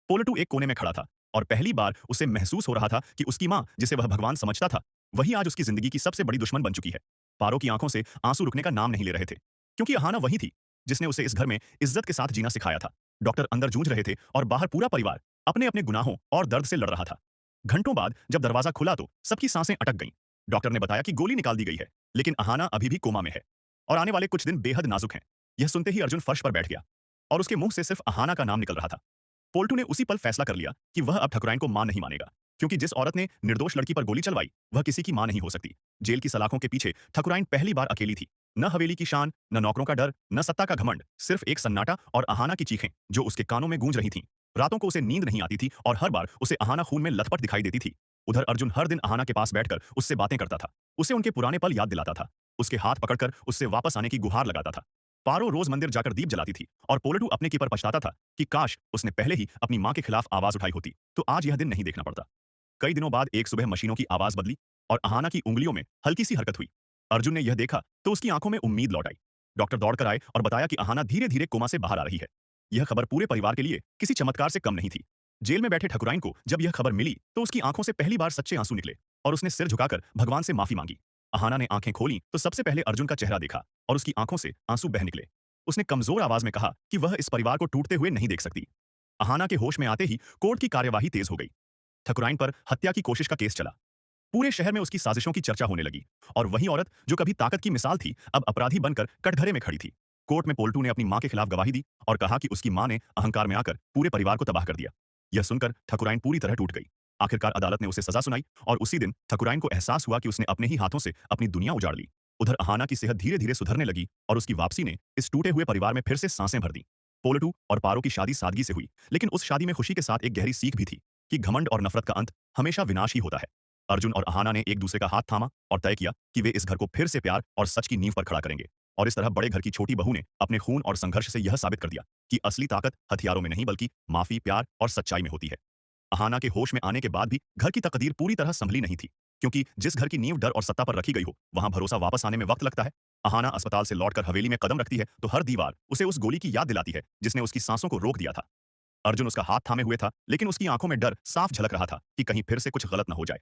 पोलटू एक कोने में खड़ा था और पहली बार उसे महसूस हो रहा था कि उसकी माँ, जिसे वह भगवान समझता था, वही आज उसकी जिंदगी की सबसे बड़ी दुश्मन बन चुकी है। पारो की आंखों से आंसू रुकने का नाम नहीं ले रहे थे, क्योंकि अहाना वही थी जिसने उसे इस घर में इज्जत के साथ जीना सिखाया था। डॉक्टर अंदर जूझ रहे थे और बाहर पूरा परिवार अपने अपने गुनाहों और दर्द से लड़ रहा था। घंटों बाद जब दरवाजा खुला तो सबकी सांसें अटक गईं। डॉक्टर ने बताया कि गोली निकाल दी गई है, लेकिन अहाना अभी भी कोमा में है और आने वाले कुछ दिन बेहद नाजुक हैं। यह सुनते ही अर्जुन फर्श पर बैठ गया और उसके मुंह से सिर्फ अहाना का नाम निकल रहा था। पोल्टू ने उसी पल फैसला कर लिया कि वह अब ठकुराइन को मां नहीं मानेगा, क्योंकि जिस औरत ने निर्दोष लड़की पर गोली चलवाई, वह किसी की मां नहीं हो सकती। जेल की सलाखों के पीछे ठकुराइन पहली बार अकेली थी। न हवेली की शान, न नौकरों का डर, न सत्ता का घमंड, सिर्फ एक सन्नाटा और अहाना की चीखें जो उसके कानों में गूंज रही थीं। रातों को उसे नींद नहीं आती थी और हर बार उसे अहाना खून में लथपथ दिखाई देती थी। उधर अर्जुन हर दिन अहाना के पास बैठकर उससे बातें करता था, उसे उनके पुराने पल याद दिलाता था, उसके हाथ पकड़कर उससे वापस आने की गुहार लगाता था। पारो रोज मंदिर जाकर दीप जलाती थी और पोलटू अपने की पर पछताता था कि काश उसने पहले ही अपनी मां के खिलाफ आवाज उठाई होती तो आज यह दिन नहीं देखना पड़ता। कई दिनों बाद एक सुबह मशीनों की आवाज बदली और अहाना की उंगलियों में हल्की सी हरकत हुई। अर्जुन ने यह देखा तो उसकी आंखों में उम्मीद लौट आई। डॉक्टर दौड़कर आए और बताया कि अहाना धीरे धीरे कोमा से बाहर आ रही है। यह खबर पूरे परिवार के लिए किसी चमत्कार से कम नहीं थी। जेल में बैठे ठकुराइन को जब यह खबर मिली तो उसकी आंखों से पहली बार सच्चे आंसू निकले और उसने सिर झुकाकर भगवान से माफी मांगी। अहाना ने आंखें खोली तो सबसे पहले अर्जुन का चेहरा देखा और उसकी आंखों से आंसू बह निकले। उसने कमजोर आवाज में कहा कि वह इस परिवार को टूटते हुए नहीं देख सकती। अहाना के होश में आते ही कोर्ट की कार्यवाही तेज हो गई। ठकुराइन पर हत्या की कोशिश का केस चला। पूरे शहर में उसकी साजिशों की चर्चा होने लगी और वही औरत जो कभी ताकत की मिसाल थी, अब अपराधी बनकर कटघरे में खड़ी थी। कोर्ट में पोल्टू ने अपनी मां के खिलाफ गवाही दी और कहा कि उसकी मां ने अहंकार में आकर पूरे परिवार को तबाह कर दिया। यह सुनकर ठकुराइन पूरी तरह टूट गई। आखिरकार अदालत ने उसे सजा सुनाई और उसी दिन ठकुराइन को एहसास हुआ कि उसने अपने ही हाथों से अपनी दुनिया उजाड़ ली। उधर अहाना की सेहत धीरे धीरे सुधरने लगी और उसकी वापसी ने इस टूटे हुए परिवार में फिर से सांसें भर दी। पोल्टू और पारो की शादी सादगी से हुई, लेकिन उस शादी में खुशी के साथ एक गहरी सीख भी थी कि घमंड और नफरत का अंत हमेशा विनाश ही होता है। अर्जुन और अहाना ने एक दूसरे का हाथ थामा और तय किया कि वे इस घर को फिर से प्यार और सच की नींव पर खड़ा करेंगे। और इस तरह बड़े घर की छोटी बहू ने अपने खून और संघर्ष से यह साबित कर दिया कि असली ताकत हथियारों में नहीं बल्कि माफी, प्यार और सच्चाई में होती है। अहाना के होश में आने के बाद भी घर की तकदीर पूरी तरह संभली नहीं थी, क्योंकि जिस घर की नींव डर और सत्ता पर रखी गई हो, वहां भरोसा वापस आने में वक्त लगता है। अहाना अस्पताल से लौटकर हवेली में कदम रखती है तो हर दीवार उसे उस गोली की याद दिलाती है जिसने उसकी सांसों को रोक दिया था। अर्जुन उसका हाथ थामे हुए था, लेकिन उसकी आंखों में डर साफ झलक रहा था कि कहीं फिर से कुछ गलत न हो जाए।